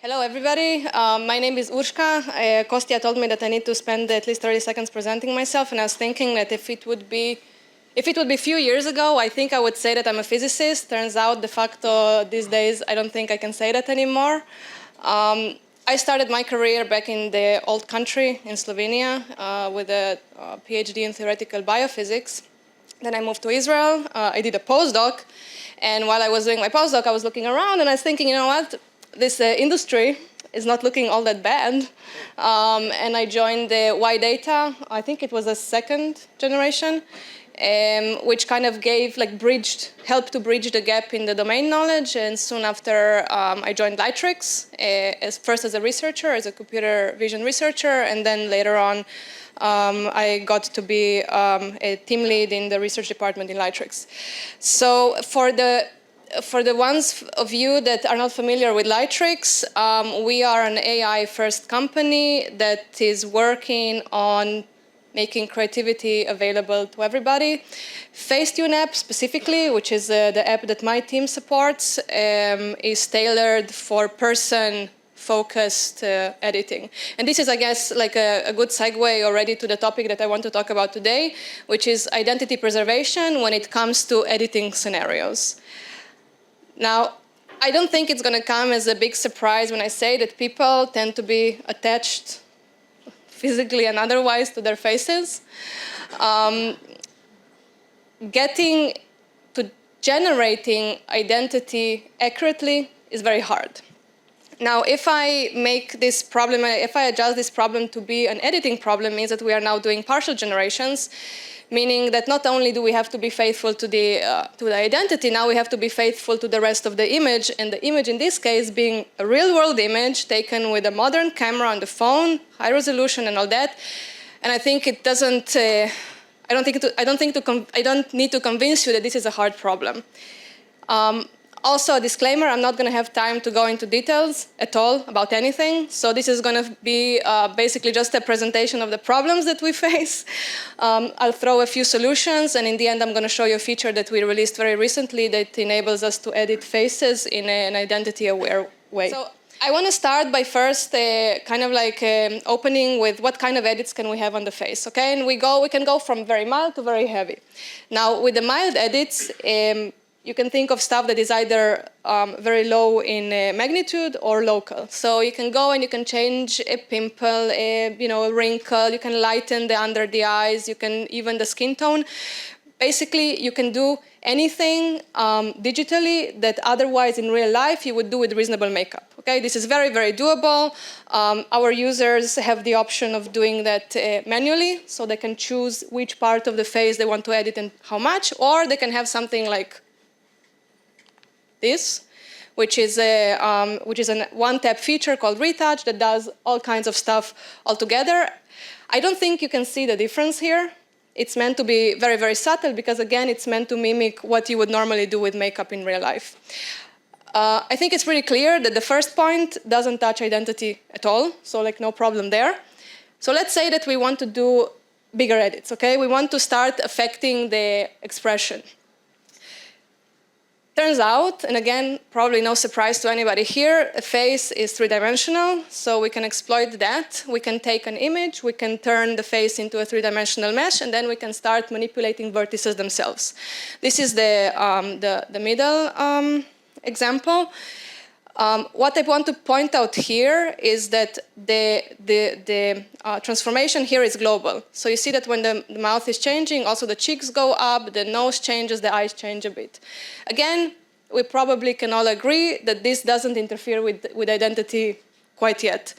Hello, everybody. My name is Urska. Kostya told me that I need to spend at least 30 seconds presenting myself, and I was thinking that if it would be a few years ago, I think I would say that I'm a physicist. Turns out, de facto, these days, I don't think I can say that anymore. I started my career back in the old country in Slovenia with a PhD in theoretical biophysics. Then I moved to Israel. I did a postdoc. And while I was doing my postdoc, I was looking around and I was thinking, you know what? This industry is not looking all that bad. And I joined the Y-DATA. I think it was a second generation, which kind of helped to bridge the gap in the domain knowledge. And soon after, I joined Lightricks, first as a researcher, as a computer vision researcher, and then later on, I got to be a team lead in the research department in Lightricks. So for the ones of you that are not familiar with Lightricks, we are an AI-first company that is working on making creativity available to everybody. Facetune app specifically, which is the app that my team supports, is tailored for person-focused editing. And this is, I guess, like a good segue already to the topic that I want to talk about today, which is identity preservation when it comes to editing scenarios. Now, I don't think it's going to come as a big surprise when I say that people tend to be attached physically and otherwise to their faces. Getting to generating identity accurately is very hard. Now, if I adjust this problem to be an editing problem, means that we are now doing partial generations, meaning that not only do we have to be faithful to the identity, now we have to be faithful to the rest of the image, and the image in this case being a real-world image taken with a modern camera on the phone, high resolution and all that. And I think it doesn't. I don't need to convince you that this is a hard problem. Also, a disclaimer, I'm not going to have time to go into details at all about anything. So this is going to be basically just a presentation of the problems that we face. I'll throw a few solutions, and in the end, I'm going to show you a feature that we released very recently that enables us to edit faces in an identity-aware way. So I want to start by first opening with what kind of edits can we have on the face, okay? And we can go from very mild to very heavy. Now, with the mild edits, you can think of stuff that is either very low in magnitude or local. So you can go and you can change a pimple, a wrinkle. You can lighten under the eyes. You can even the skin tone. Basically, you can do anything digitally that otherwise in real life you would do with reasonable makeup. Okay, this is very, very doable. Our users have the option of doing that manually, so they can choose which part of the face they want to edit and how much, or they can have something like this, which is a one-tap feature called retouch that does all kinds of stuff all together. I don't think you can see the difference here. It's meant to be very, very subtle because, again, it's meant to mimic what you would normally do with makeup in real life. I think it's pretty clear that the first point doesn't touch identity at all, so no problem there. So let's say that we want to do bigger edits, okay? We want to start affecting the expression. Turns out, and again, probably no surprise to anybody here, a face is three-dimensional, so we can exploit that. We can take an image, we can turn the face into a three-dimensional mesh, and then we can start manipulating vertices themselves. This is the middle example. What I want to point out here is that the transformation here is global. So you see that when the mouth is changing, also the cheeks go up, the nose changes, the eyes change a bit. Again, we probably can all agree that this doesn't interfere with identity quite yet.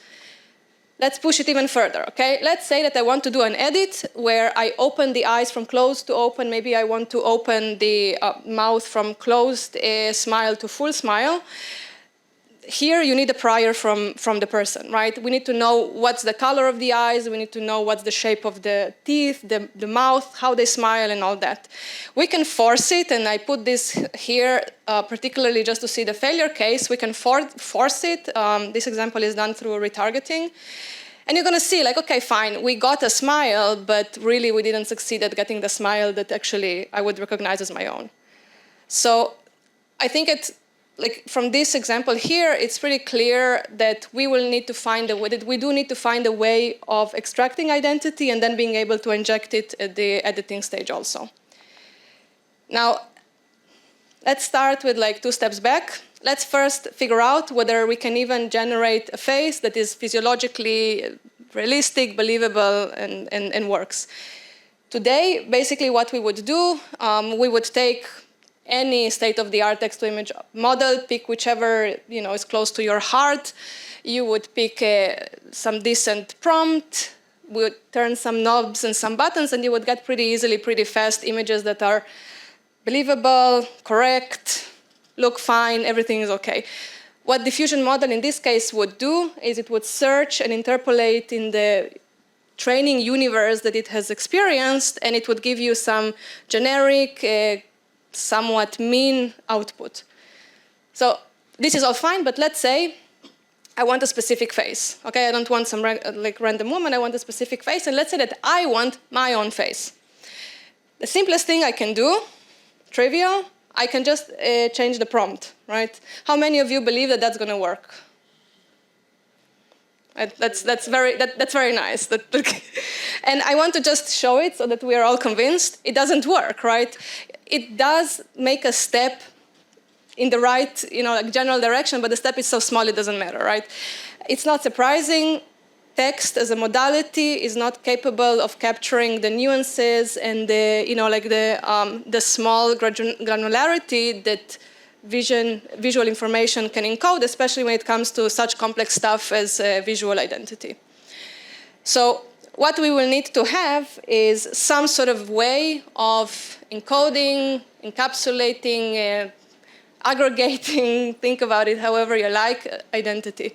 Let's push it even further, okay? Let's say that I want to do an edit where I open the eyes from closed to open. Maybe I want to open the mouth from closed smile to full smile. Here, you need a prior from the person, right? We need to know what's the color of the eyes. We need to know what's the shape of the teeth, the mouth, how they smile, and all that. We can force it, and I put this here particularly just to see the failure case. We can force it. This example is done through retargeting. And you're going to see, okay, fine, we got a smile, but really we didn't succeed at getting the smile that actually I would recognize as my own. So I think like from this example here, it's pretty clear that we will need to find a way, that we do need to find a way of extracting identity and then being able to inject it at the editing stage also. Now, let's start with like 2 steps back. Let's first figure out whether we can even generate a face that is physiologically realistic, believable, and works. Today, basically what we would do, we would take any state-of-the-art text-to-image model, pick whichever is close to your heart. You would pick some decent prompt, would turn some knobs and some buttons, and you would get pretty easily, pretty fast images that are believable, correct, look fine, everything is okay. What the Fusion model in this case would do is it would search and interpolate in the training universe that it has experienced, and it would give you some generic, somewhat mean output. So this is all fine, but let's say I want a specific face. Okay, I don't want some like random woman, I want a specific face, and let's say that I want my own face. The simplest thing I can do, trivial, I can just change the prompt, right? How many of you believe that that's going to work? That's very nice. And I want to just show it so that we are all convinced. It doesn't work, right? It does make a step in the right, like general direction, but the step is so small it doesn't matter, right? It's not surprising. Text as a modality is not capable of capturing the nuances and the small granularity that visual information can encode, especially when it comes to such complex stuff as visual identity. So what we will need to have is some sort of way of encoding, encapsulating, aggregating, think about it however you like, identity.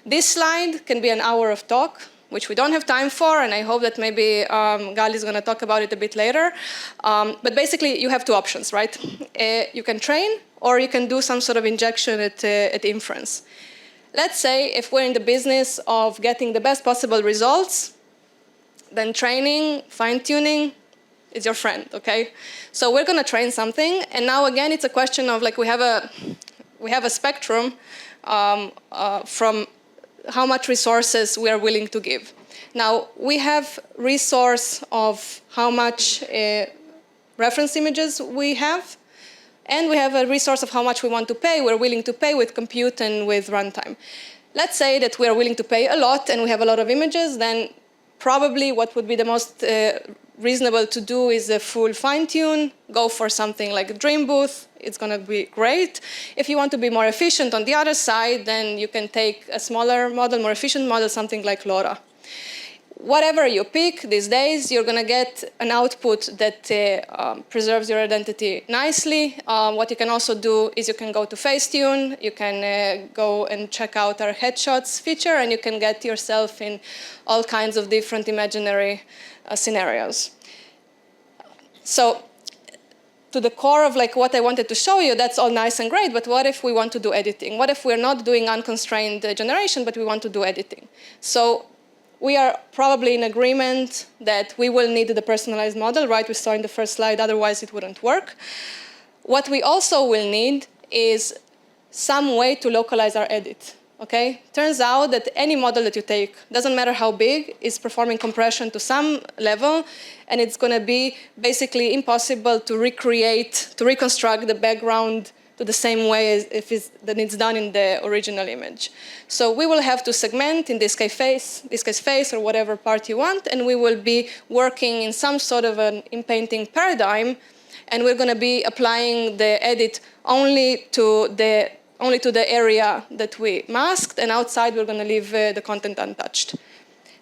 This slide can be an hour of talk, which we don't have time for, and I hope that maybe Gali is going to talk about it a bit later. But basically, you have 2 options, right? You can train, or you can do some sort of injection at inference. Let's say if we're in the business of getting the best possible results, then training, fine-tuning is your friend, okay? So we're going to train something, and now again, it's a question of like we have a spectrum from how much resources we are willing to give. Now, we have resource of how much reference images we have, and we have a resource of how much we want to pay, we're willing to pay with compute and with runtime. Let's say that we are willing to pay a lot and we have a lot of images, then probably what would be the most reasonable to do is a full fine-tune, go for something like a Dream Booth, it's going to be great. If you want to be more efficient on the other side, then you can take a smaller model, more efficient model, something like LoRa. Whatever you pick these days, you're going to get an output that preserves your identity nicely. What you can also do is you can go to Facetune, you can go and check out our headshots feature, and you can get yourself in all kinds of different imaginary scenarios. So to the core of like what I wanted to show you, that's all nice and great, but what if we want to do editing? What if we're not doing unconstrained generation, but we want to do editing? So we are probably in agreement that we will need the personalized model, right? We saw in the first slide, otherwise it wouldn't work. What we also will need is some way to localize our edit, okay? Turns out that any model that you take, doesn't matter how big, is performing compression to some level, and it's gonna be basically impossible to recreate, to reconstruct the background to the same way as if it's done in the original image. So we will have to segment, in this case face or whatever part you want, and we will be working in some sort of an Inpainting paradigm, and we're going to be applying the edit only to the area that we masked, and outside we're going to leave the content untouched.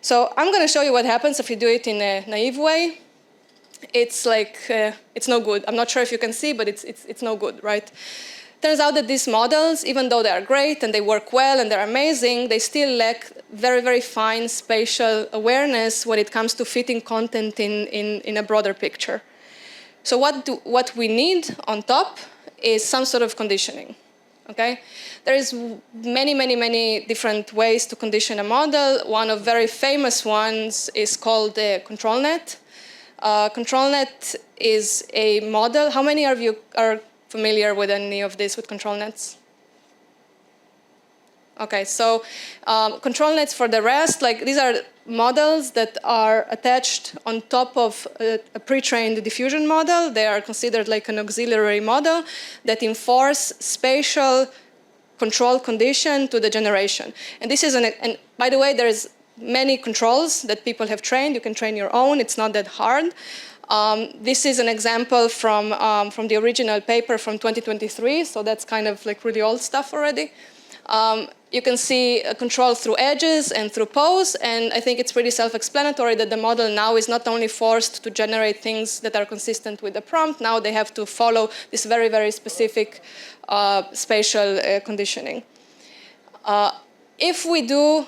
So I'm going to show you what happens if you do it in a naive way. It's like, it's no good. I'm not sure if you can see, but it's no good, right? Turns out that these models, even though they are great and they work well and they're amazing, they still lack very, very fine spatial awareness when it comes to fitting content in a broader picture. So what we need on top is some sort of conditioning, okay? There is many, many, many different ways to condition a model. One of very famous ones is called the control net. Control net is a model. How many of you are familiar with any of this with control nets? Okay, so control nets for the rest, like these are models that are attached on top of a pre-trained diffusion model. They are considered like an auxiliary model that enforce spatial control condition to the generation. And this is and by the way, there's many controls that people have trained. You can train your own. It's not that hard. This is an example from the original paper from 2023. So that's kind of like really old stuff already. You can see a control through edges and through pose, and I think it's pretty self-explanatory that the model now is not only forced to generate things that are consistent with the prompt, now they have to follow this very, very specific spatial conditioning. If we do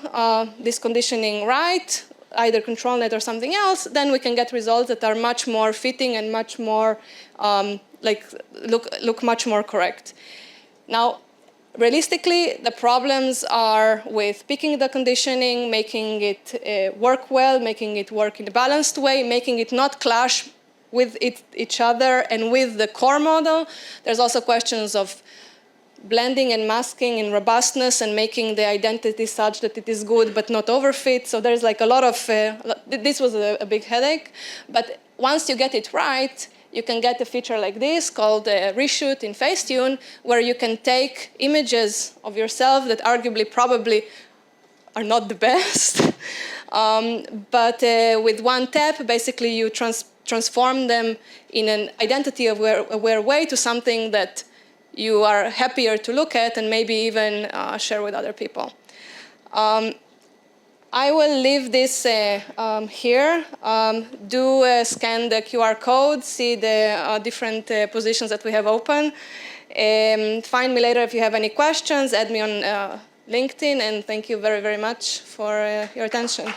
this conditioning right, either control net or something else, then we can get results that are much more fitting and much more, look much more correct. Now, realistically, the problems are with picking the conditioning, making it work well, making it work in a balanced way, making it not clash with each other and with the core model. There's also questions of blending and masking and robustness and making the identity such that it is good but not overfit. So there's like a lot of, this was a big headache. But once you get it right, you can get a feature like this called reshoot in Facetune, where you can take images of yourself that arguably probably are not the best. But with one tap, basically you transform them in an identity-aware way to something that you are happier to look at and maybe even share with other people. I will leave this here. Do scan the QR code, see the different positions that we have open. Find me later if you have any questions. Add me on LinkedIn, and thank you very, very much for your attention.